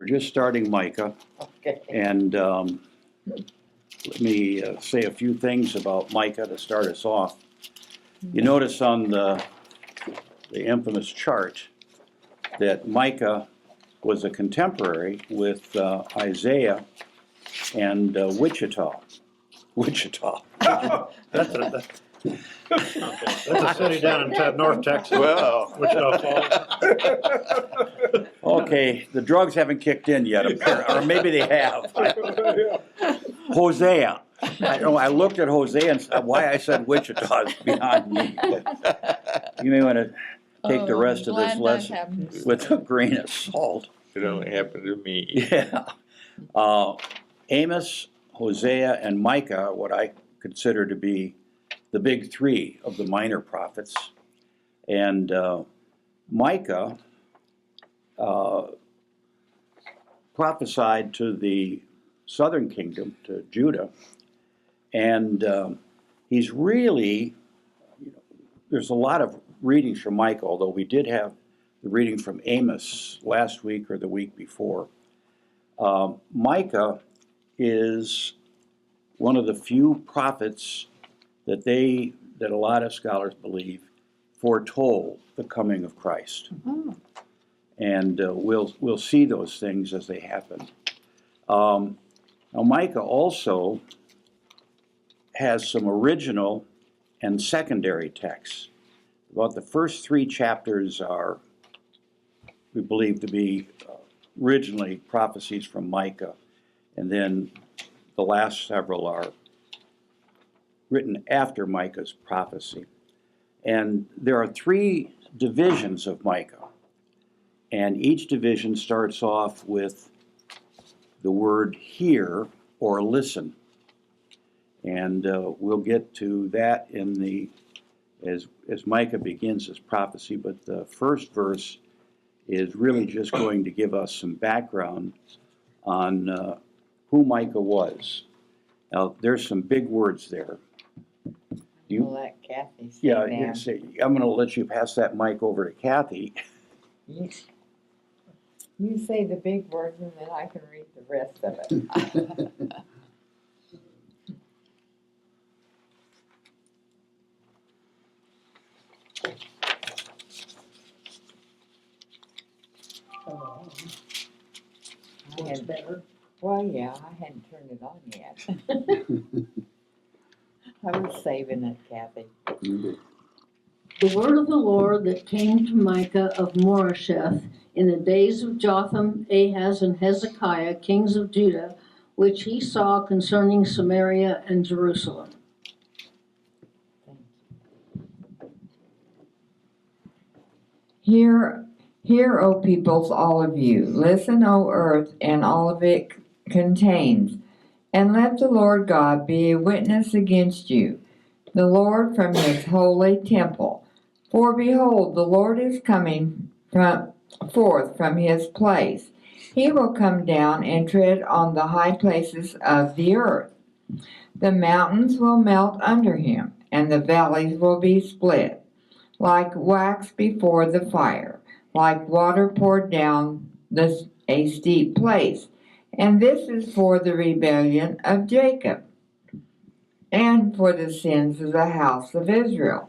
We're just starting Micah, Okay. and let me say a few things about Micah to start us off. You notice on the infamous chart that Micah was a contemporary with Isaiah and Wichita. Wichita. That's a city down in North Texas. Well. Wichita Falls. Okay, the drugs haven't kicked in yet, or maybe they have. Hosea. I looked at Hosea and why I said Wichita is beyond me. But you may want to take the rest of this lesson with a grain of salt. It only happened to me. Yeah. Amos, Hosea, and Micah are what I consider to be the big three of the minor prophets. And Micah prophesied to the southern kingdom, to Judah, and he's really, there's a lot of readings from Micah, although we did have the reading from Amos last week or the week before. Micah is one of the few prophets that a lot of scholars believe foretold the coming of Christ. Oh. And we'll see those things as they happen. Now Micah also has some original and secondary texts. About the first three chapters are, we believe, to be originally prophecies from Micah, and then the last several are written after Micah's prophecy. And there are three divisions of Micah, and each division starts off with the word hear or listen. And we'll get to that as Micah begins his prophecy, but the first verse is really just going to give us some background on who Micah was. Now, there's some big words there. I'll let Kathy say Yeah, that. I'm going to let you pass that mic over to Kathy. You say the big words and then I can read the rest of it. What's better? Well, yeah, I hadn't turned it on yet. I was saving it, Kathy. The word of the Lord that came to Micah of Moresheth in the days of Jotham, Ahaz, and Hezekiah, kings of Judah, which he saw concerning Samaria and Jerusalem. Hear, O peoples, all of you. Listen, O earth, and all of it contains. And let the Lord God be a witness against you, the Lord from his holy temple. For behold, the Lord is coming forth from his place. He will come down and tread on the high places of the earth. The mountains will melt under him, and the valleys will be split, like wax before the fire, like water poured down a steep place. And this is for the rebellion of Jacob, and for the sins of the house of Israel.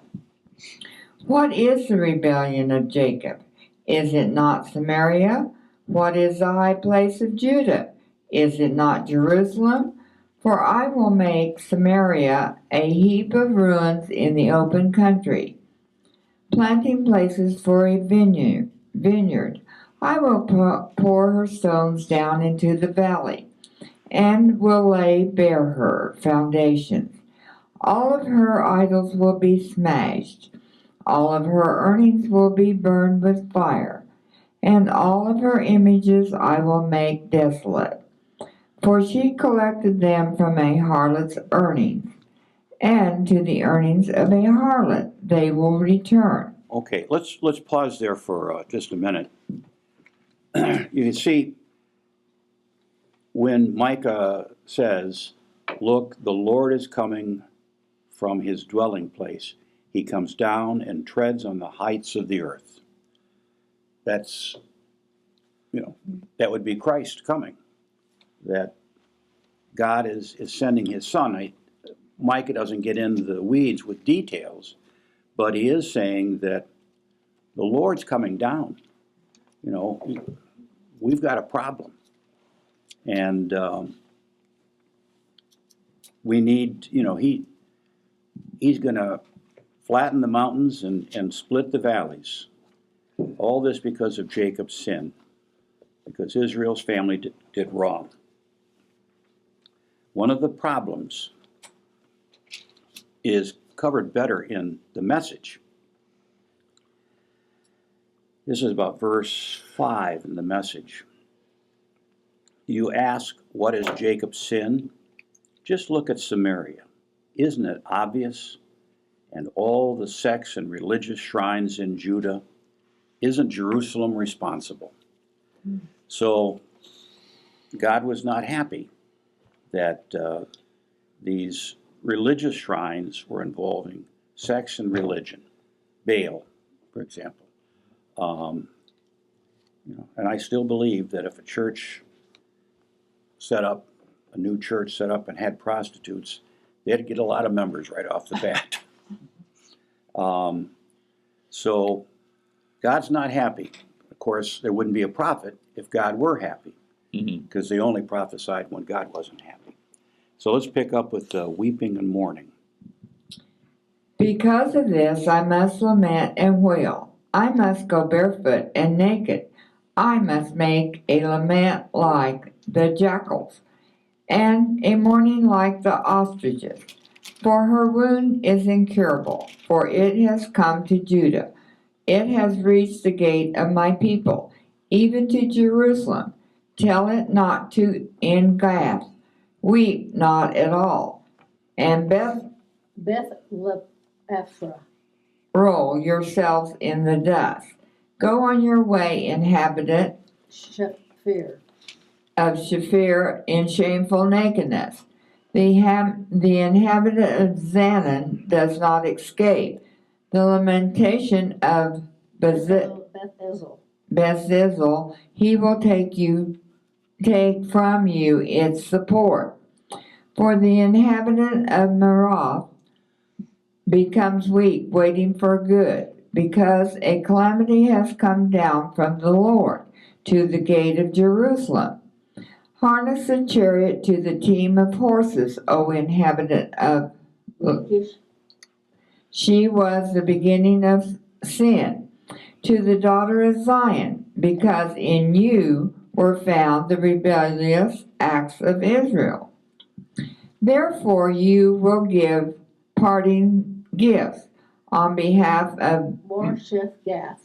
What is the rebellion of Jacob? Is it not Samaria? What is the high place of Judah? Is it not Jerusalem? For I will make Samaria a heap of ruins in the open country, planting places for a vineyard. I will pour her stones down into the valley, and will lay bare her foundations. All of her idols will be smashed. All of her earnings will be burned with fire, and all of her images I will make desolate. For she collected them from a harlot's earnings, and to the earnings of a harlot they will return. Okay, let's pause there for just a minute. You can see when Micah says, look, the Lord is coming from his dwelling place. He comes down and treads on the heights of the earth. That's that would be Christ coming, that God is sending his son. Micah doesn't get into the weeds with details, but he is saying that the Lord's coming down. We've got a problem. And we need, he's going to flatten the mountains and split the valleys. All this because of Jacob's sin, because Israel's family did wrong. One of the problems is covered better in the Message. This is about verse 5 in the Message. You ask, what is Jacob's sin? Just look at Samaria. Isn't it obvious? And all the sects and religious shrines in Judah. Isn't Jerusalem responsible? So God was not happy that these religious shrines were involving sex and religion. Baal, for example. And I still believe that if a church a new church set up and had prostitutes, they'd get a lot of members right off the bat. So God's not happy. Of course, there wouldn't be a prophet if God were happy, because they only prophesied when God wasn't happy. So let's pick up with weeping and mourning. Because of this, I must lament and wail. I must go barefoot and naked. I must make a lament like the jackals, and a mourning like the ostriches. For her wound is incurable, for it has come to Judah. It has reached the gate of my people, even to Jerusalem. Tell it not to in Gath. Weep not at all. And Beth Ephra. roll yourselves in the dust. Go on your way, inhabitant Shafir. of Shafir, in shameful nakedness. The inhabitant of Zanan does not escape. The lamentation of Bethzizel, he will take from you its support. For the inhabitant of Merath becomes weak, waiting for good, because a calamity has come down from the Lord to the gate of Jerusalem. Harness a chariot to the team of horses, O inhabitant of Lachish. She was the beginning of sin. To the daughter of Zion, because in you were found the rebellious acts of Israel. Therefore you will give parting gifts on behalf of Morsheth Gath.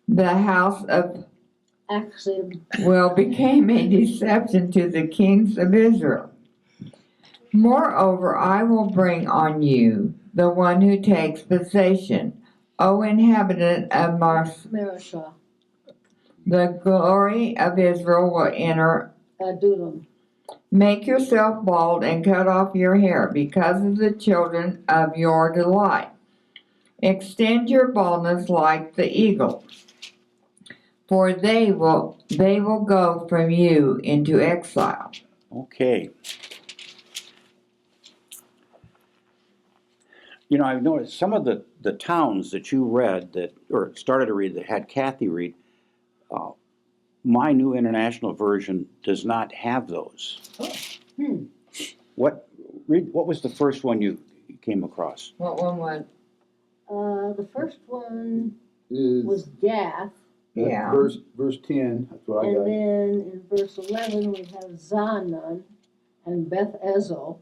the house of Axib. will become a deception to the kings of Israel. Moreover, I will bring on you the one who takes possession, O inhabitant of Marashah. The glory of Israel will enter. Adulam. Make yourself bald and cut off your hair because of the children of your delight. Extend your baldness like the eagle, for they will go from you into exile. Okay. I've noticed some of the towns that you read or started to read that had Kathy read, my New International Version does not have those. Oh. What was the first one you came across? What one was? The first one Is was Gath, Yeah. verse 10. That's what I and got. then in verse 11 we have Zanan and Beth Ezel,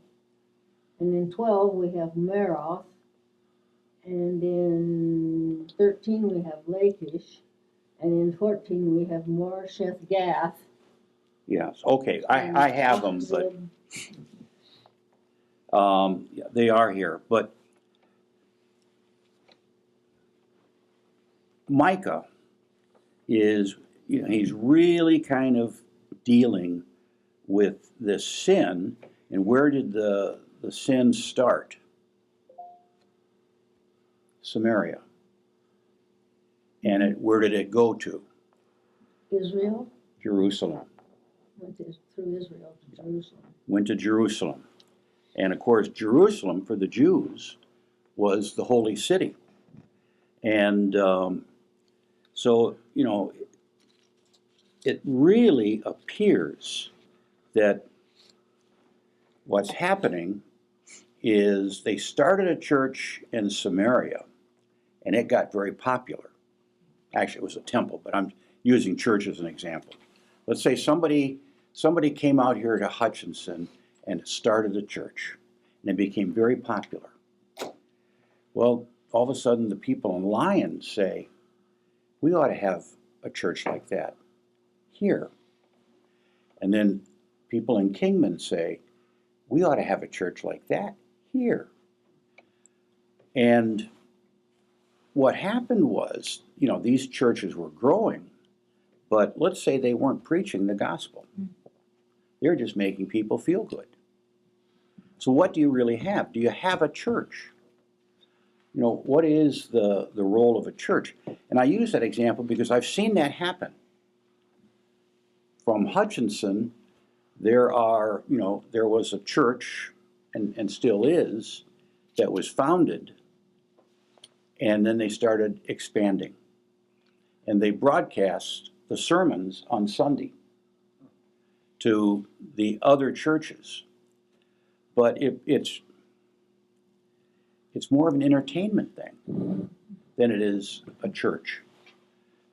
and in 12 we have Meroth, and in 13 we have Lachish, and in 14 we have Morsheth Gath. Yes. Okay. I have them, but yeah, they are here. But Micah is, he's really kind of dealing with this sin. And where did the sin start? Samaria. And where did it go to? Israel. Jerusalem. Through Israel to Jerusalem. Went to Jerusalem. And of course, Jerusalem for the Jews was the holy city. And so, it really appears that what's happening is they started a church in Samaria, and it got very popular. Actually, it was a temple, but I'm using church as an example. Let's say somebody came out here to Hutchinson and started a church, and it became very popular. Well, all of a sudden, the people in Lyons say, we ought to have a church like that here. And then people in Kingman say, we ought to have a church like that here. And what happened was, these churches were growing, but let's say they weren't preaching the gospel. They're just making people feel good. So what do you really have? Do you have a church? What is the role of a church? And I use that example because I've seen that happen. From Hutchinson, there was a church, and still is, that was founded, and then they started expanding. And they broadcast the sermons on Sunday to the other churches. But it's more of an entertainment thing than it is a church.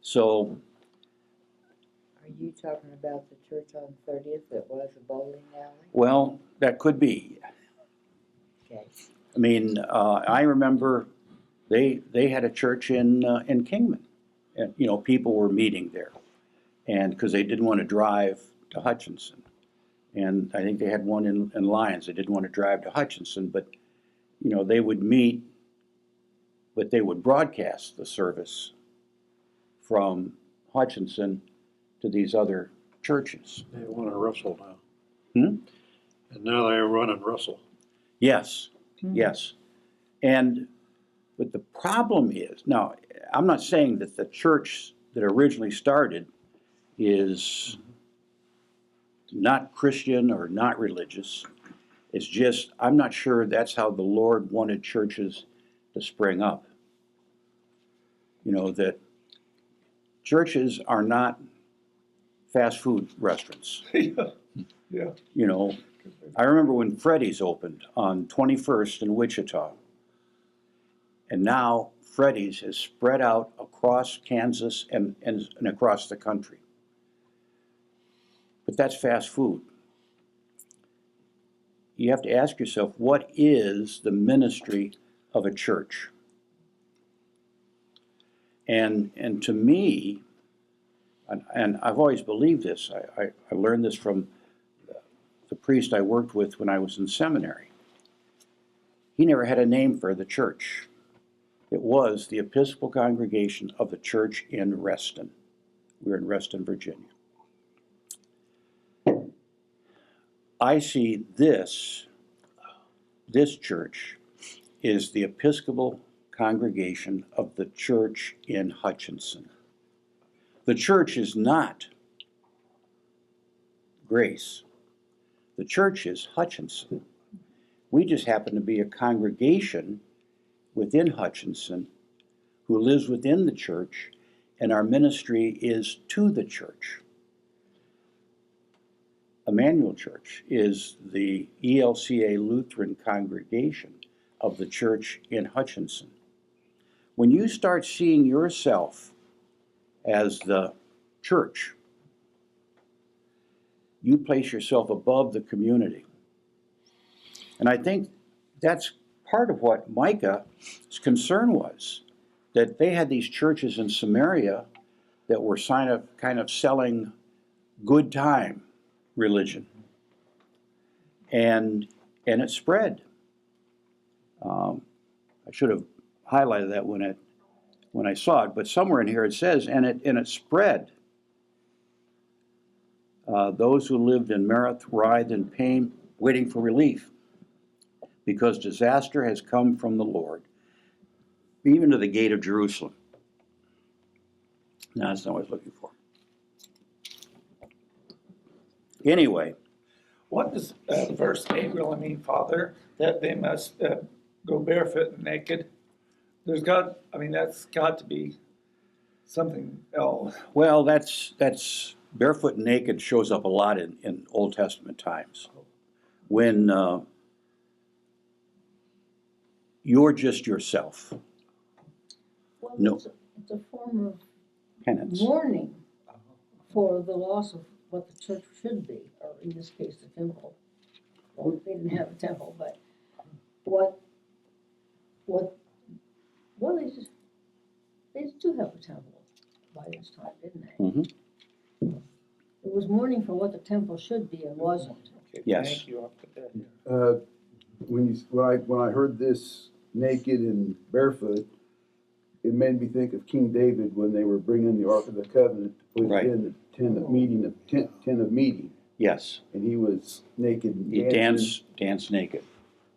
So, Are you talking about the church on 30th that was a bowling alley? well, that could be. Okay. I mean, I remember they had a church in Kingman, and people were meeting there, and because they didn't want to drive to Hutchinson, and I think they had one in Lyons. They didn't want to drive to Hutchinson, but they would meet, but they would broadcast the service from Hutchinson to these other churches. They want to Russell now. Hmm? And now they're running Russell. Yes, yes. But the problem is, now, I'm not saying that the church that originally started is not Christian or not religious. It's just, I'm not sure that's how the Lord wanted churches to spring up. That churches are not fast food restaurants. Yeah. I remember when Freddy's opened on 21st in Wichita. And now Freddy's has spread out across Kansas and across the country. But that's fast food. You have to ask yourself, what is the ministry of a church? And to me, and I've always believed this, I learned this from the priest I worked with when I was in seminary. He never had a name for the church. It was the Episcopal Congregation of the Church in Reston. We're in Reston, Virginia. I see this church is the Episcopal Congregation of the Church in Hutchinson. The church is not Grace. The church is Hutchinson. We just happen to be a congregation within Hutchinson who lives within the church, and our ministry is to the church. Emmanuel Church is the ELCA Lutheran congregation of the church in Hutchinson. When you start seeing yourself as the church, you place yourself above the community. And I think that's part of what Micah's concern was, that they had these churches in Samaria that were kind of selling good time religion. And it spread. I should have highlighted that when I saw it, but somewhere in here it says, and it spread. Those who lived in Merith writhed in pain, waiting for relief, because disaster has come from the Lord, even to the gate of Jerusalem. No, that's not what I was looking for. Anyway, What does verse 8 really mean, Father? That they must go barefoot and naked? That's got to be something else. well, that's barefoot and naked shows up a lot in Old Testament times. When you're just yourself, Well, No. it's a form of penance. mourning for the loss of what the church should be, or in this case, the temple. Well, they didn't have a temple, but well, they do have a temple by this time, didn't they? Mhm. It was mourning for what the temple should be and wasn't. Okay, Yes. Thank you, I'll put that here. When I heard this naked and barefoot, it made me think of King David when they were bringing the Ark of the Covenant to put Right. it in the tent of meeting, Yes, and he was naked and you dancing. dance naked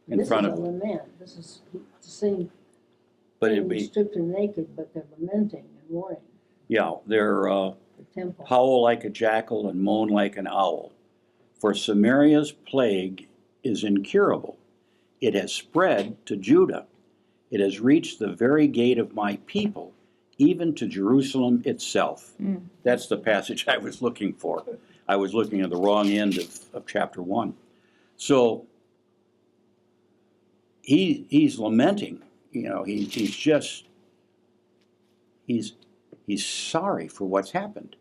in front This is of, a lament. This is the same but thing, it'd be, stripped and naked, but they're lamenting and mourning yeah, they're the temple. howl like a jackal and moan like an owl. For Samaria's plague is incurable. It has spread to Judah. It has reached the very gate of my people, even to Jerusalem itself. That's the passage I was looking for. I was looking at the wrong end of chapter 1. So he's lamenting, he's sorry for what's happened.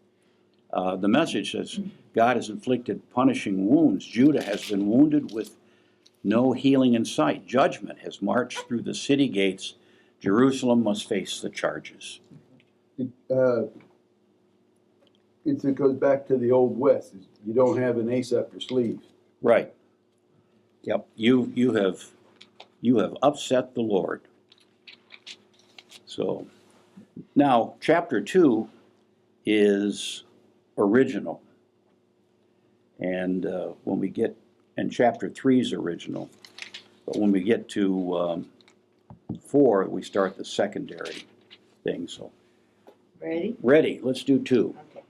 The message says, God has inflicted punishing wounds. Judah has been wounded with no healing in sight. Judgment has marched through the city gates. Jerusalem must face the charges. It goes back to the Old West. You don't have an ace up your sleeve. Right. Yep. You have upset the Lord. So now chapter 2 is original. And chapter 3 is original. But when we get to 4, we start the secondary thing. So Ready? ready, let's do 2. Okay.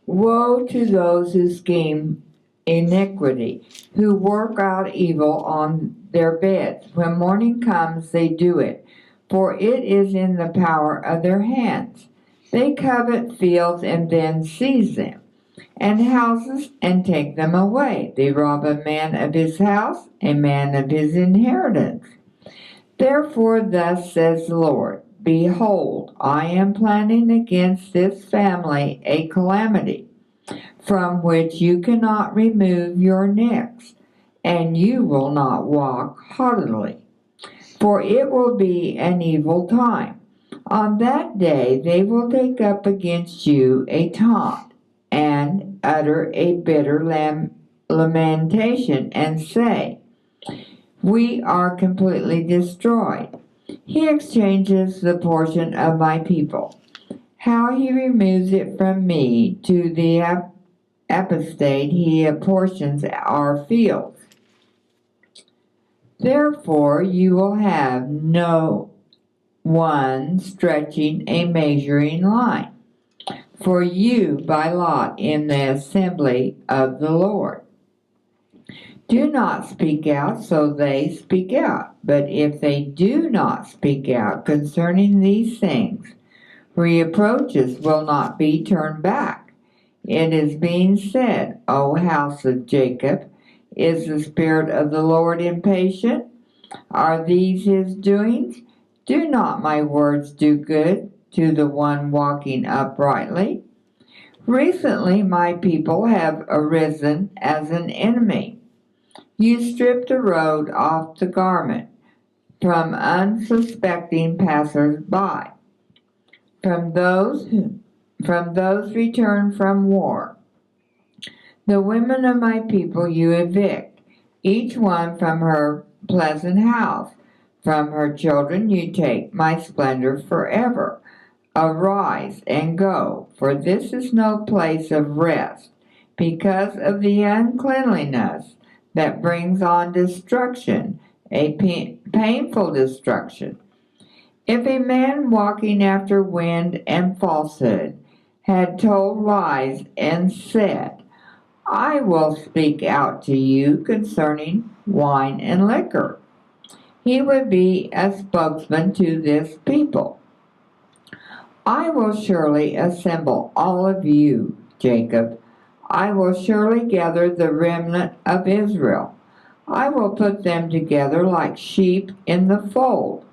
Woe to those who scheme iniquity, who work out evil on their beds. When morning comes, they do it, for it is in the power of their hands. They covet fields and then seize them, and houses and take them away. They rob a man of his house, a man of his inheritance. Therefore thus says the Lord, behold, I am planning against this family a calamity, from which you cannot remove your necks, and you will not walk haughtily. For it will be an evil time. On that day they will take up against you a taunt, and utter a bitter lamentation, and say, we are completely destroyed. He exchanges the portion of my people. How he removes it from me to the apostate, he apportions our fields. Therefore you will have no one stretching a measuring line for you by lot in the assembly of the Lord. Do not speak out, so they speak out. But if they do not speak out concerning these things, reproaches will not be turned back. It is being said, O house of Jacob, is the Spirit of the Lord impatient? Are these his doings? Do not my words do good to the one walking uprightly? Recently my people have arisen as an enemy. You stripped a robe off the garment from unsuspecting passers-by, from those returned from war. The women of my people you evict, each one from her pleasant house. From her children you take my splendor forever. Arise and go, for this is no place of rest, because of the uncleanliness that brings on destruction, a painful destruction. If a man walking after wind and falsehood had told lies and said, I will speak out to you concerning wine and liquor. He would be a spokesman to this people. I will surely assemble all of you, Jacob. I will surely gather the remnant of Israel. I will put them together like sheep in the fold,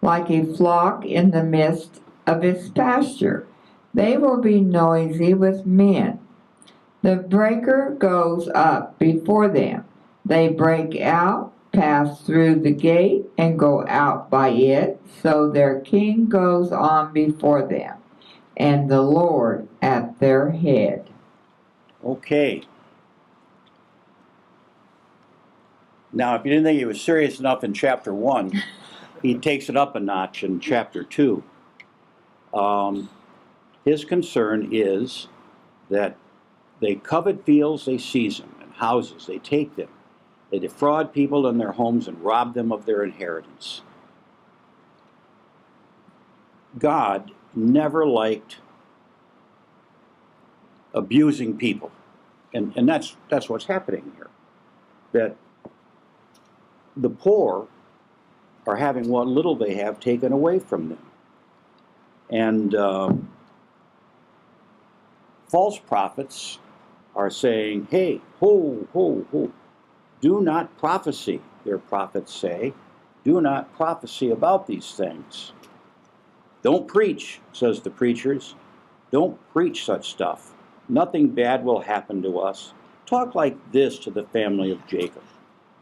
like a flock in the midst of its pasture. They will be noisy with men. The breaker goes up before them. They break out, pass through the gate, and go out by it. So their king goes on before them, and the Lord at their head. Okay. Now, if you didn't think he was serious enough in chapter 1, he takes it up a notch in chapter 2. His concern is that they covet fields, they seize them, and houses, they take them. They defraud people in their homes and rob them of their inheritance. God never liked abusing people. And that's what's happening here. That the poor are having what little they have taken away from them. And false prophets are saying, hey, ho, ho, ho, do not prophesy, their prophets say. Do not prophesy about these things. Don't preach, says the preachers. Don't preach such stuff. Nothing bad will happen to us. Talk like this to the family of Jacob.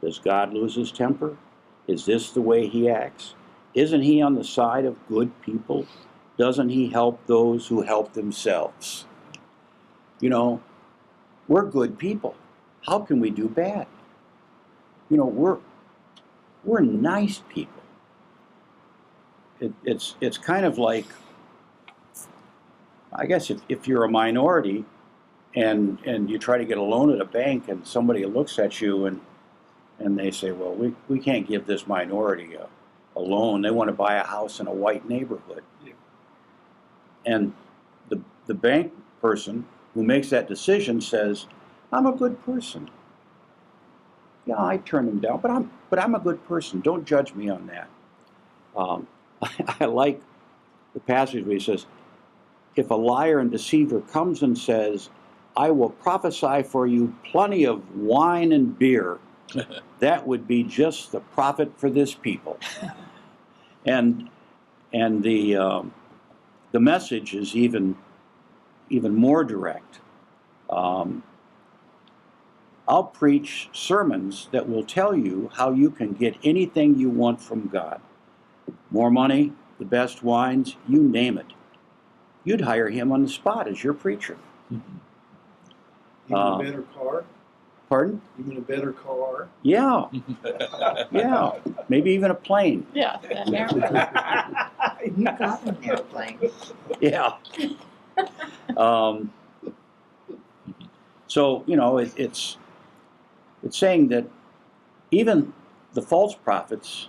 Does God lose his temper? Is this the way he acts? Isn't he on the side of good people? Doesn't he help those who help themselves? You know, we're good people. How can we do bad? You know, we're nice people. It's kind of like, I guess if you're a minority and you try to get a loan at a bank and somebody looks at you and they say, well, we can't give this minority a loan. They want to buy a house in a white neighborhood. Yeah. And the bank person who makes that decision says, I'm a good person. Yeah, I turn them down, but I'm a good person. Don't judge me on that. I like the passage where he says, if a liar and deceiver comes and says, I will prophesy for you plenty of wine and beer, that would be just the prophet for this people. And the message is even more direct. I'll preach sermons that will tell you how you can get anything you want from God. More money, the best wines, you name it. You'd hire him on the spot as your preacher. Even a better car? Pardon? Even a better car? Yeah. Yeah. Maybe even a plane. Yeah, an airplane. You got an airplane. Yeah. So, you know, it's saying that even the false prophets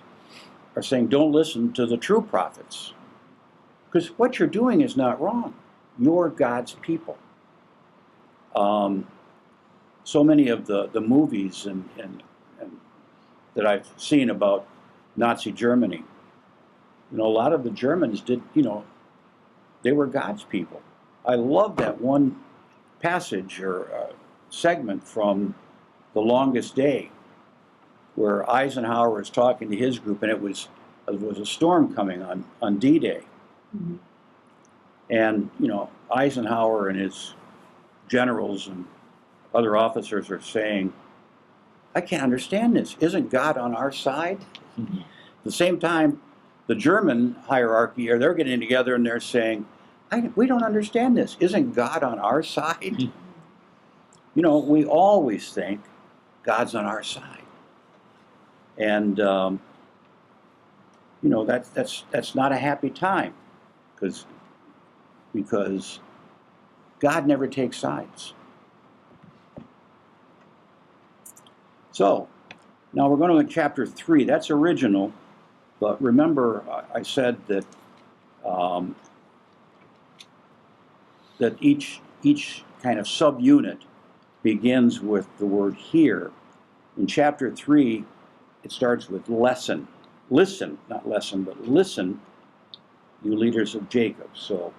are saying, don't listen to the true prophets. Because what you're doing is not wrong. You're God's people. So many of the movies and that I've seen about Nazi Germany, you know, a lot of the Germans did, you know, they were God's people. I love that one passage or segment from The Longest Day, where Eisenhower is talking to his group, and it was a storm coming on D-Day. Mhm. And, you know, Eisenhower and his generals and other officers are saying, I can't understand this. Isn't God on our side? At the same time, the German hierarchy, they're getting together and they're saying, we don't understand this. Isn't God on our side? You know, we always think God's on our side. And, you know, that's not a happy time because God never takes sides. So, now we're going to chapter 3. That's original, but remember I said that that each kind of subunit begins with the word hear. In chapter 3, it starts with lesson. Listen, not lesson, but listen, you leaders of Jacob. So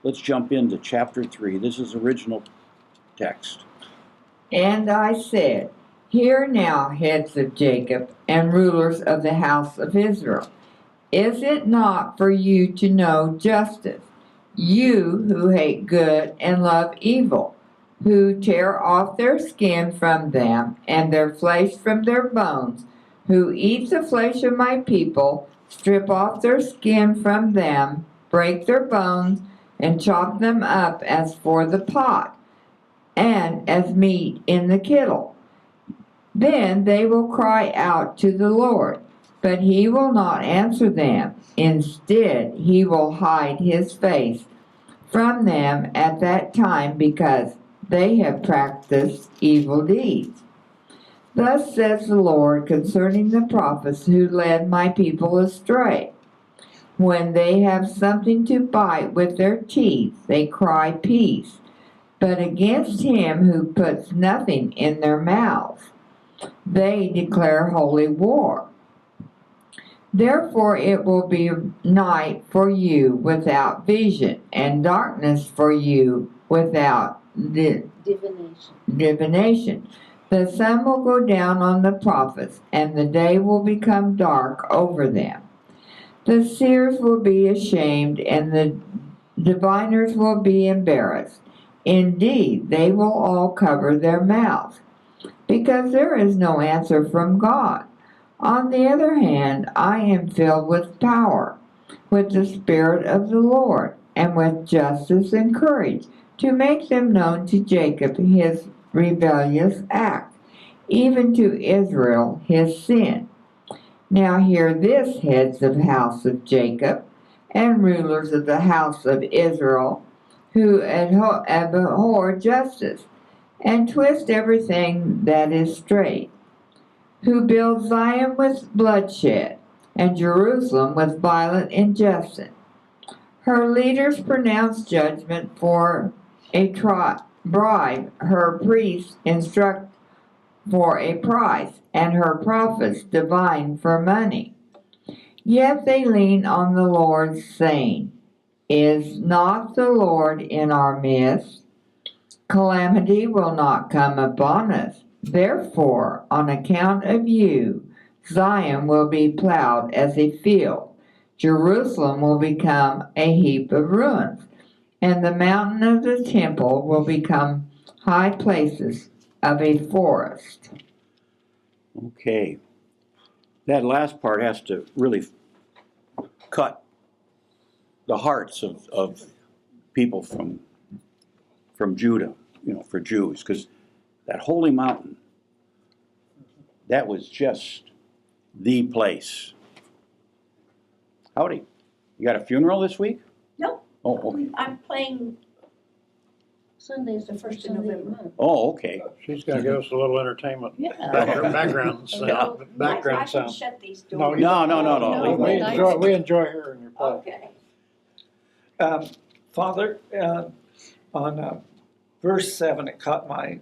let's jump into chapter 3. This is original text. And I said, Hear now, heads of Jacob, and rulers of the house of Israel. Is it not for you to know justice, you who hate good and love evil, who tear off their skin from them and their flesh from their bones, who eat the flesh of my people, strip off their skin from them, break their bones, and chop them up as for the pot, and as meat in the kittle? Then they will cry out to the Lord, but he will not answer them. Instead, he will hide his face from them at that time, because they have practiced evil deeds. Thus says the Lord concerning the prophets who led my people astray. When they have something to bite with their teeth, they cry peace. But against him who puts nothing in their mouths, they declare holy war. Therefore it will be night for you without vision, and darkness for you without divination. The sun will go down on the prophets, and the day will become dark over them. The seers will be ashamed, and the diviners will be embarrassed. Indeed, they will all cover their mouths, because there is no answer from God. On the other hand, I am filled with power, with the Spirit of the Lord, and with justice and courage, to make them known to Jacob his rebellious act, even to Israel his sin. Now hear this, heads of the house of Jacob, and rulers of the house of Israel, who abhor justice, and twist everything that is straight, who build Zion with bloodshed, and Jerusalem with violent injustice. Her leaders pronounce judgment for a bribe, her priests instruct for a price, and her prophets divine for money. Yet they lean on the Lord, saying, Is not the Lord in our midst? Calamity will not come upon us. Therefore, on account of you, Zion will be plowed as a field. Jerusalem will become a heap of ruins, and the mountain of the temple will become high places of a forest. Okay. That last part has to really cut the hearts of people from Judah, for Jews, because that holy mountain, that was just the place. Howdy. You got a funeral this week? No. Oh, okay. I'm playing Sunday's the first Sunday of the month. Oh, okay. She's gonna give us a little entertainment. Yeah. Background Yeah. sound, I background can sound. shut these No, doors. No. We enjoy hearing your play. Okay. Father, on verse 7, it caught my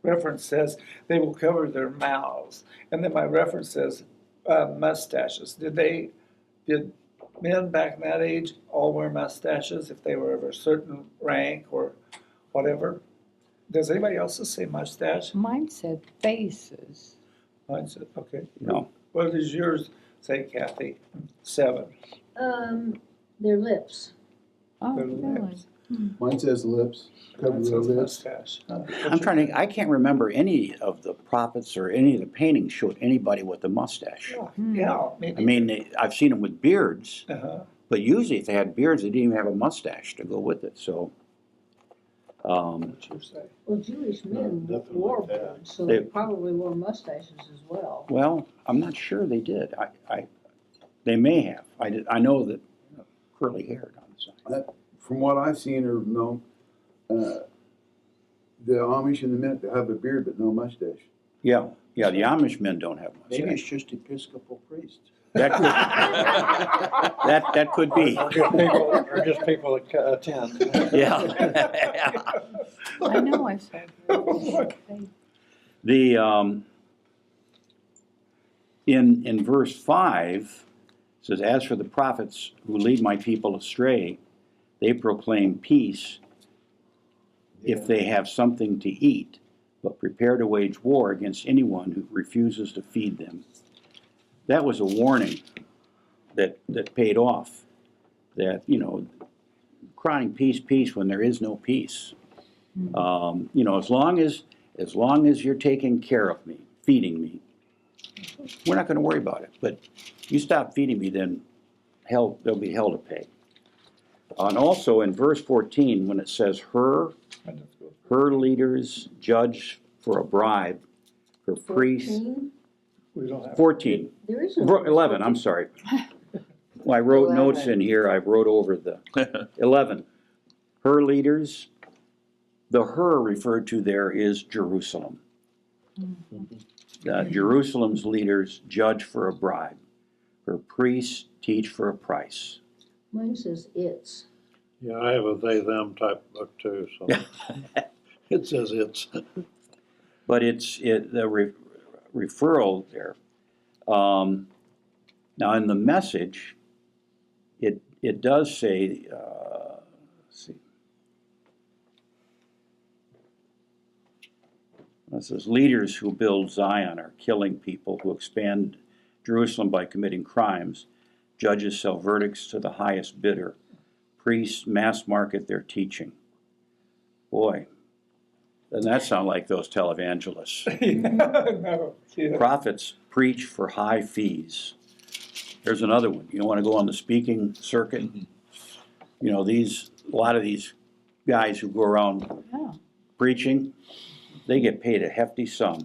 reference says, they will cover their mouths. And then my reference says mustaches. Did men back in that age all wear mustaches if they were of a certain rank or whatever? Does anybody else say mustache? Mine said faces. Mine said, okay. No. What does yours say, Kathy? 7. Their lips. Oh, Their really? lips. Mine says lips, cover Mine their says lips. mustache. I'm trying to, I can't remember any of the prophets or any of the paintings showed anybody with a mustache. Yeah, maybe. I mean, I've seen them with beards, Uh-huh. but usually if they had beards, they didn't even have a mustache to go with it, so. What's yours say? Well, Jewish men Nothing wore like that. beards, so They- they probably wore mustaches as well. Well, I'm not sure they did. They may have. I know that curly haired on the side. From what I've seen or known, the Amish and the Mennonite have a beard but no mustache. Yeah, the Amish men don't have Maybe it's mustache. just Episcopal priests. That could be. Or just people that attend. Yeah. I know I saw. The, in verse 5, it says, as for the prophets who lead my people astray, they proclaim peace if they have something to eat, but prepare to wage war against anyone who refuses to feed them. That was a warning that paid off. That, crying peace, peace when there is no peace. As long as you're taking care of me, feeding me, we're not going to worry about it. But you stop feeding me, then there'll be hell to pay. And also in verse 14, when it says her leaders judge for a bribe, her priests. 14? We don't have. 14. There isn't. 11, I'm sorry. Well, I wrote notes in here, I wrote over the 11. Her leaders, the her referred to there is Jerusalem. Jerusalem's leaders judge for a bribe. Her priests teach for a price. Mine says it's. Yeah, I have a they, them type book too, so. It says it's. But the referral there. Now in the Message, it does say, let's see. It says, leaders who build Zion are killing people, who expand Jerusalem by committing crimes. Judges sell verdicts to the highest bidder. Priests mass market their teaching. Boy, doesn't that sound like those televangelists? No, yeah. Prophets preach for high fees. There's another one. You want to go on the speaking circuit? A lot of these guys who go around preaching, they get paid a hefty sum.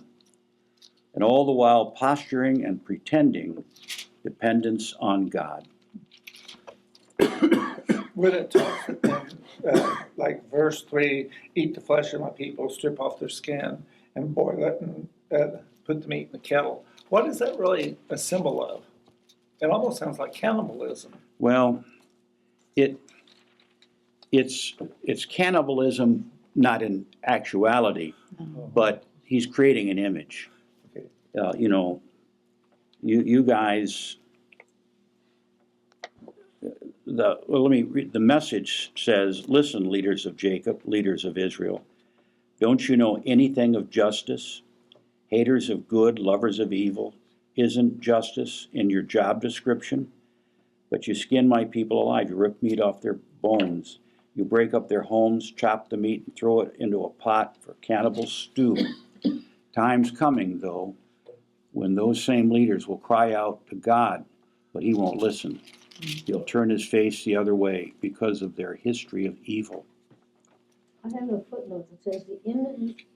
And all the while posturing and pretending dependence on God. When it talks in, like verse 3, eat the flesh of my people, strip off their skin, and boil it, and put the meat in the kettle. What is that really a symbol of? It almost sounds like cannibalism. Well, it's cannibalism, not in actuality, but he's creating an image. Okay. You guys. Let me read. The Message says, listen, leaders of Jacob, leaders of Israel, don't you know anything of justice? Haters of good, lovers of evil, isn't justice in your job description? But you skin my people alive, you rip meat off their bones, you break up their homes, chop the meat and throw it into a pot for cannibal stew. Time's coming, though, when those same leaders will cry out to God, but he won't listen. He'll turn his face the other way because of their history of evil. I have a footnote that says the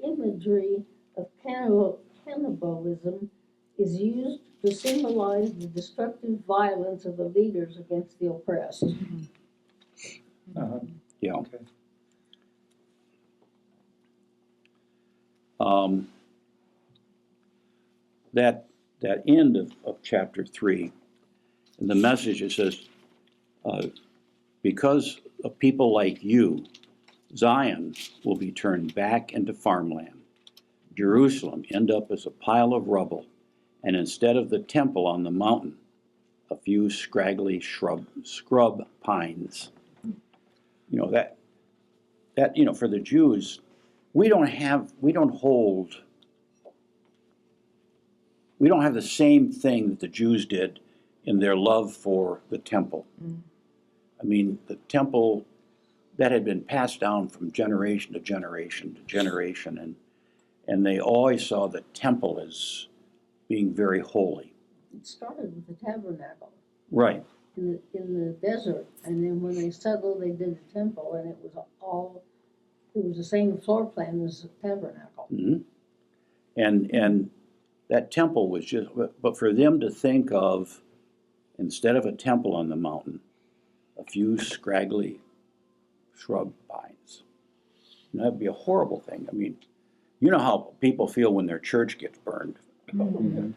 imagery of cannibalism is used to symbolize the destructive violence of the leaders against the oppressed. Uh-huh. Yeah. Okay. That end of chapter 3, in the Message it says, because of people like you, Zion will be turned back into farmland. Jerusalem end up as a pile of rubble, and instead of the temple on the mountain, a few scraggly scrub pines. That for the Jews, we don't have the same thing that the Jews did in their love for the temple. I mean, the temple, that had been passed down from generation to generation to generation, and they always saw the temple as being very holy. It started with the tabernacle Right. in the desert, and then when they settled, they did the temple, and it was the same floor plan as the tabernacle. Mm-hmm. And that temple was just, but for them to think of, instead of a temple on the mountain, a few scraggly shrub pines. That'd be a horrible thing. I mean, you know how people feel when their church gets burned. Mm-hmm.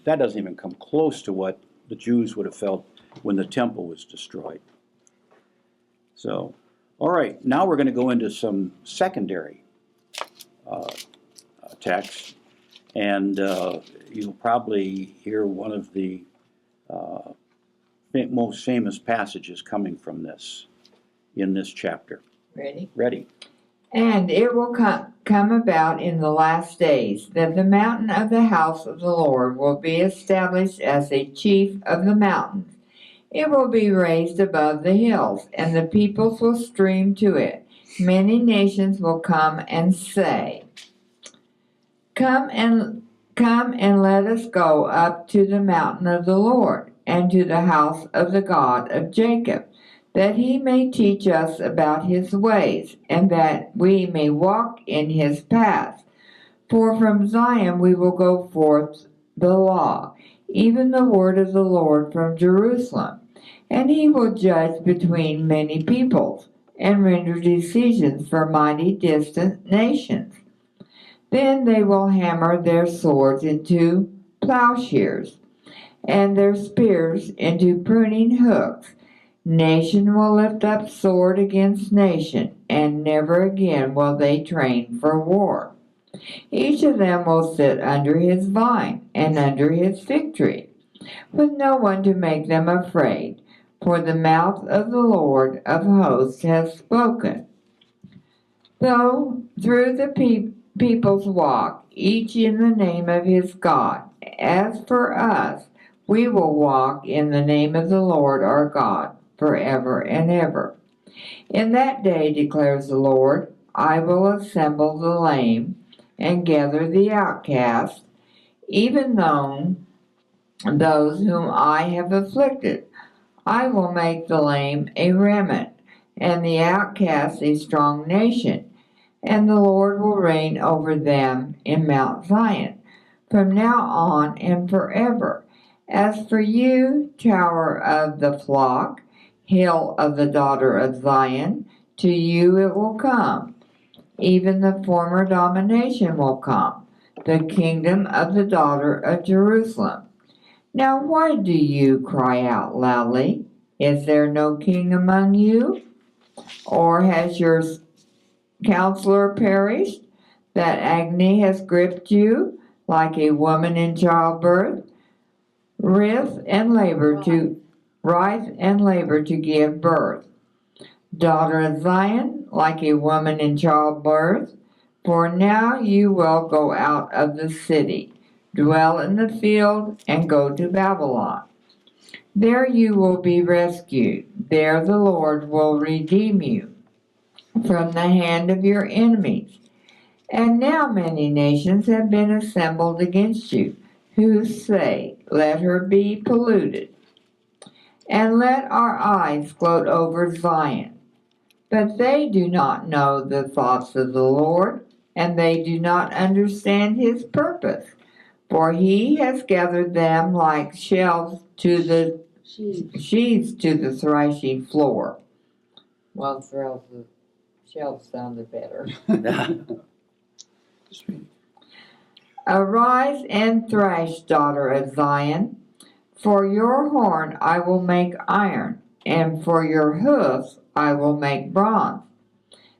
That doesn't even come close to what the Jews would have felt when the temple was destroyed. So, all right, now we're going to go into some secondary texts, and you'll probably hear one of the most famous passages coming from this, in this chapter. Ready? Ready? And it will come about in the last days that the mountain of the house of the Lord will be established as a chief of the mountains. It will be raised above the hills, and the peoples will stream to it. Many nations will come and say, Come and let us go up to the mountain of the Lord, and to the house of the God of Jacob, that he may teach us about his ways, and that we may walk in his paths. For from Zion we will go forth the law, even the word of the Lord from Jerusalem. And he will judge between many peoples, and render decisions for mighty distant nations. Then they will hammer their swords into plowshares, and their spears into pruning hooks. Nation will lift up sword against nation, and never again will they train for war. Each of them will sit under his vine and under his fig tree, with no one to make them afraid, for the mouth of the Lord of hosts has spoken. Though through the peoples walk, each in the name of his God, as for us, we will walk in the name of the Lord our God forever and ever. In that day, declares the Lord, I will assemble the lame and gather the outcast, even those whom I have afflicted. I will make the lame a remnant, and the outcast a strong nation, and the Lord will reign over them in Mount Zion, from now on and forever. As for you, tower of the flock, hill of the daughter of Zion, to you it will come. Even the former domination will come, the kingdom of the daughter of Jerusalem. Now why do you cry out loudly? Is there no king among you? Or has your counselor perished? That agony has gripped you like a woman in childbirth, writhe and labor to give birth. Daughter of Zion, like a woman in childbirth, for now you will go out of the city, dwell in the field, and go to Babylon. There you will be rescued. There the Lord will redeem you from the hand of your enemies. And now many nations have been assembled against you, who say, Let her be polluted, and let our eyes gloat over Zion. But they do not know the thoughts of the Lord, and they do not understand his purpose. For he has gathered them like sheaves to the threshing floor. Well, the shelves sounded better. Arise and thresh, daughter of Zion. For your horn I will make iron, and for your hoofs I will make bronze,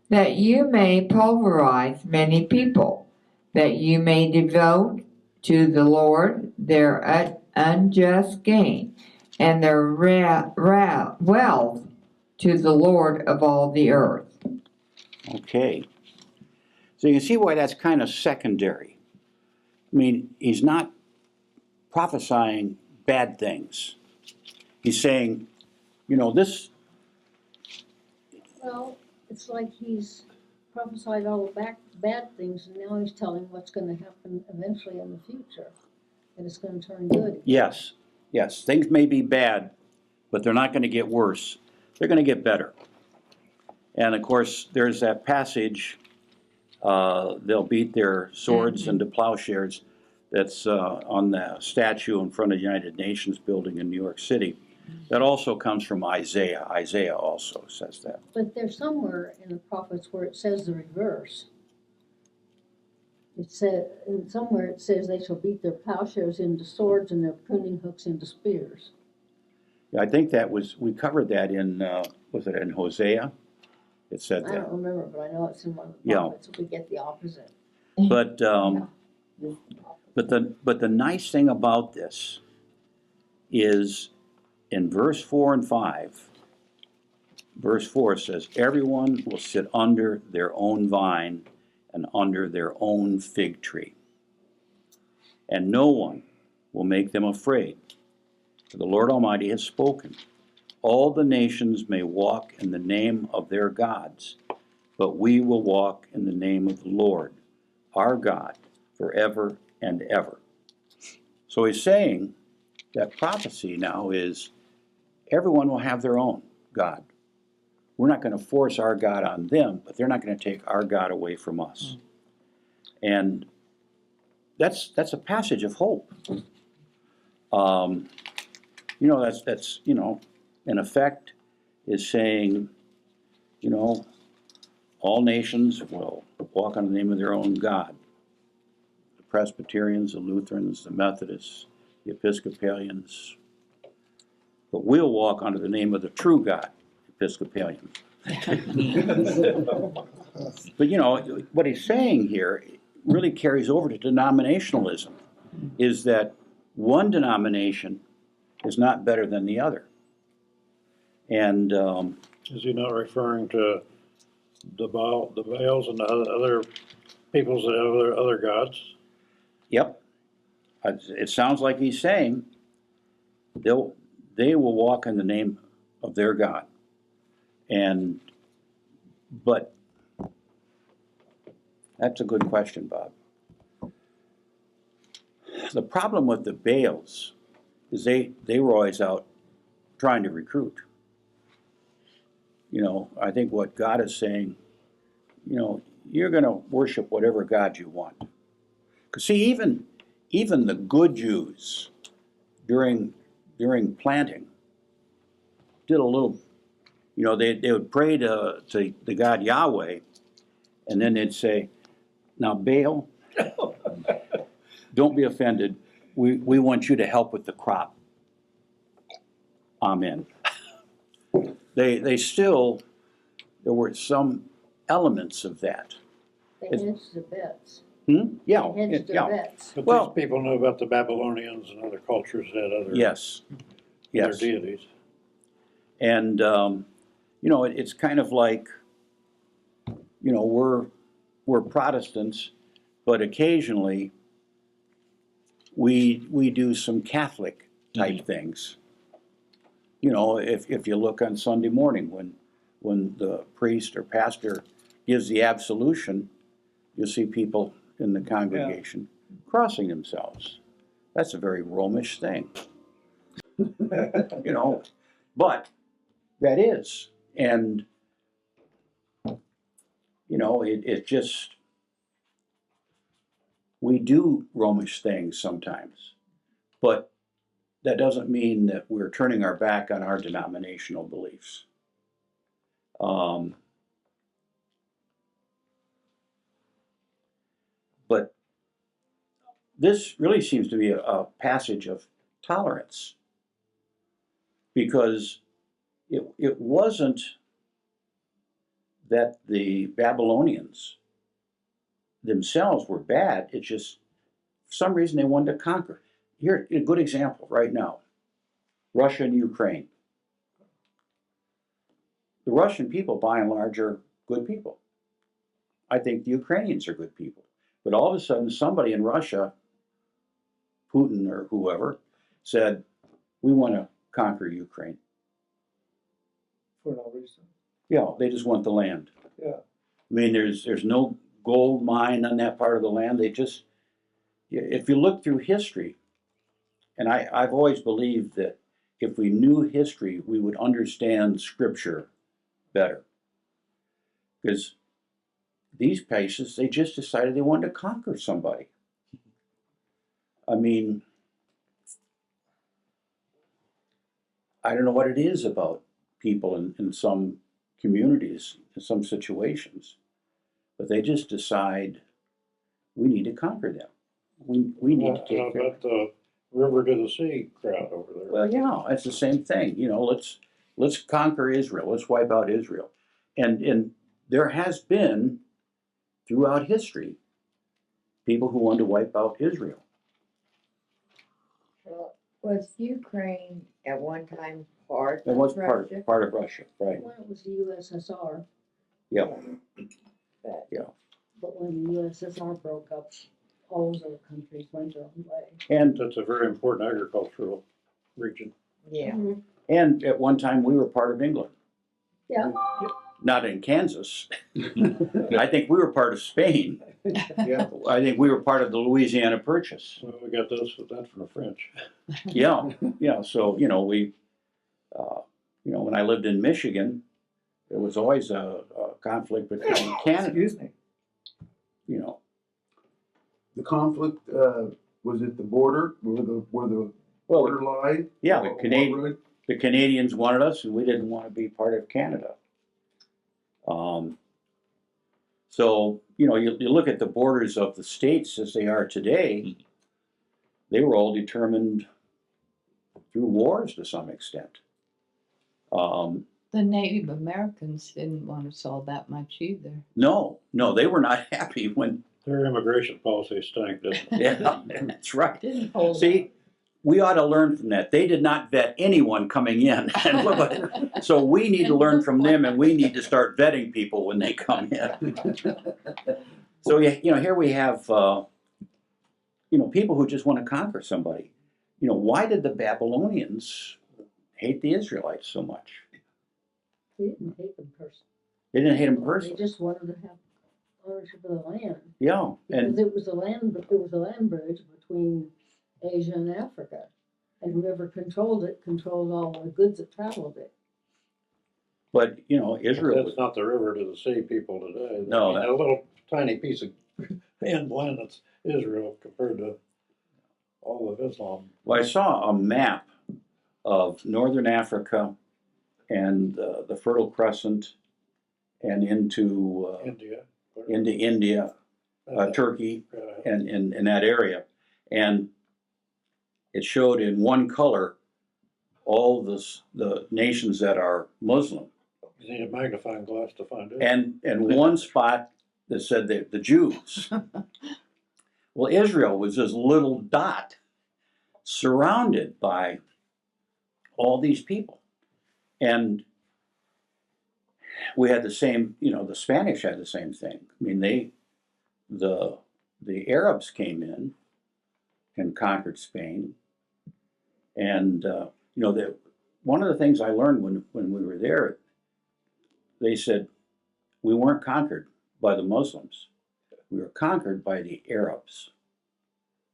that you may pulverize many people, that you may devote to the Lord their unjust gain, and their wealth to the Lord of all the earth. Okay. So you can see why that's kind of secondary. I mean, he's not prophesying bad things. He's saying, this. Well, it's like he's prophesied all the bad things, and now he's telling what's going to happen eventually in the future, and it's going to turn good. Yes, things may be bad, but they're not going to get worse. They're going to get better. And of course, there's that passage, they'll beat their swords into plowshares, that's on the statue in front of the United Nations building in New York City. That also comes from Isaiah. Isaiah also says that. But there's somewhere in the prophets where it says the reverse. Somewhere it says they shall beat their plowshares into swords and their pruning hooks into spears. I think that was, we covered that in, was it in Hosea? It said I that. don't remember, but I know it's in one of the Yeah. prophets, we get the opposite. But, but the nice thing about this is in verse 4 and 5, verse 4 says, everyone will sit under their own vine and under their own fig tree, and no one will make them afraid. For the Lord Almighty has spoken. All the nations may walk in the name of their gods, but we will walk in the name of the Lord, our God, forever and ever. So he's saying that prophecy now is everyone will have their own God. We're not going to force our God on them, but they're not going to take our God away from us. And that's a passage of hope. You know, that's you know, in effect, is saying, you know, all nations will walk on the name of their own God. The Presbyterians, the Lutherans, the Methodists, the Episcopalians. But we'll walk under the name of the true God, Episcopalian. But you know, what he's saying here really carries over to denominationalism, is that one denomination is not better than the other. And Is he not referring to the Baals and the other peoples that have other gods? yep, it sounds like he's saying they will walk in the name of their God. And but that's a good question, Bob. The problem with the Baals is they were always out trying to recruit. You know, I think what God is saying, you know, you're going to worship whatever God you want. Because see, even the good Jews during planting did a little, you know, they would pray to the God Yahweh, and then they'd say, now Baal, don't be offended. We want you to help with the crop. Amen. They still, there were some elements of that. They hedged their bets. Yeah, They hedged their yeah. bets. But Well- these people knew about the Babylonians and other cultures that had other, Yes, other yes. deities. And, you know, it's kind of like, you know, we're Protestants, but occasionally we do some Catholic type things. You know, if you look on Sunday morning when the priest or pastor gives the absolution, you'll see people in the congregation crossing themselves. That's a very Romish thing. You know, but that is. And, you know, it just, we do Romish things sometimes, but that doesn't mean that we're turning our back on our denominational beliefs. But this really seems to be a passage of tolerance, because it wasn't that the Babylonians themselves were bad. It's just for some reason they wanted to conquer. Here, a good example right now, Russia and Ukraine. The Russian people, by and large, are good people. I think the Ukrainians are good people. But all of a sudden, somebody in Russia, Putin or whoever, said, we want to conquer Ukraine. For no reason. Yeah, they just want the land. Yeah. I mean, there's no gold mine on that part of the land. They just, if you look through history, and I've always believed that if we knew history, we would understand Scripture better. Because these places, they just decided they wanted to conquer somebody. I mean, I don't know what it is about people in some communities, in some situations, but they just decide we need to conquer them. We need to take care of them. But river to the sea crowd over there. Well, yeah, it's the same thing. You know, let's conquer Israel. Let's wipe out Israel. And there has been throughout history people who want to wipe out Israel. Well, was Ukraine at one time part It of was Russia? part of Russia, right? When it was the USSR, Yeah. But but when the USSR broke up, all those other countries went their own way. And That's a very important agricultural region. yeah, and at one time we were part of England. Yeah. Not in Kansas. I think we were part of Spain. Yeah. I think we were part of the Louisiana Purchase. Well, we got that from the French. Yeah, yeah. So we, when I lived in Michigan, there was always a conflict between Canada. Excuse me. You know, The conflict, was it the border, where the well, border lie? yeah, Or the Canadians wanted us, and we didn't want to be part of Canada. So you look at the borders of the states as they are today. They were all determined through wars to some extent. The Native Americans didn't want us all that much either. No, they were not happy when. Their immigration policy stank, didn't it? Yeah, that's right. Didn't hold See, we ought to learn from that. They did not vet anyone coming in. So we need to learn from them, and we need to start vetting people when they come in. So, here we have, people who just want to conquer somebody. Why did the Babylonians hate the Israelites so much? They didn't hate them personally. They didn't hate them They personally. just wanted to have ownership of the land. Yeah, Because and it was a land bridge between Asia and Africa. And whoever controlled it controlled all the goods that traveled it. but Israel. That's not the river to the sea people today. No, A little tiny piece of land that's Israel compared to all of Islam. Well, I saw a map of northern Africa and the Fertile Crescent and into India, Turkey, and in that area. And it showed in one color all the nations that are Muslim. You need a magnifying glass to find it. And one spot that said the Jews. Well, Israel was this little dot surrounded by all these people. And we had the same, the Spanish had the same thing. I mean, the Arabs came in and conquered Spain. And, one of the things I learned when we were there, they said, we weren't conquered by the Muslims. We were conquered by the Arabs.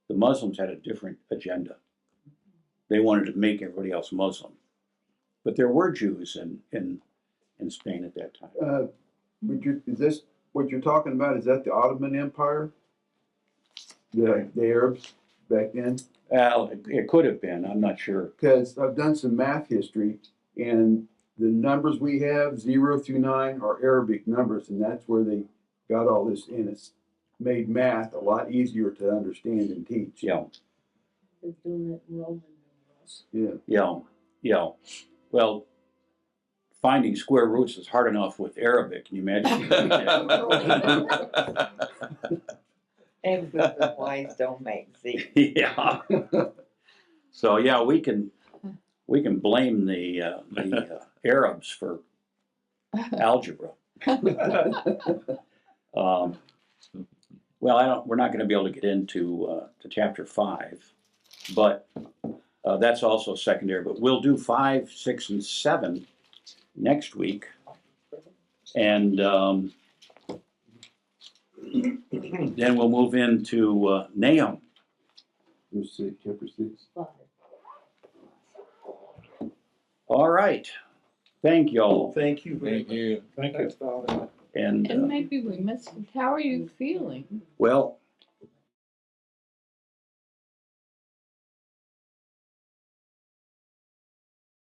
The Muslims had a different agenda. They wanted to make everybody else Muslim. But there were Jews in Spain at that time. Is this what you're talking about? Is that the Ottoman Empire? The Arabs back then? Well, it could have been. I'm not sure. Because I've done some math history, and the numbers we have, 0 through 9, are Arabic numbers, and that's where they got all this in. It's made math a lot easier to understand and teach. Yeah, They're doing it in Roman numerals. Yeah. yeah. Well, finding square roots is hard enough with Arabic. Can you imagine? and good and wise don't make Z. Yeah. So yeah, we can blame the Arabs for algebra. Well, we're not going to be able to get into to chapter 5, but that's also secondary. But we'll do 5, 6, and 7 next week, and then we'll move into Nahum. Verse 6, chapter 6. 5. All right. Thank y'all. Thank you very much. Thank you. Thanks, Father. And And maybe we missed it. How are you feeling? well,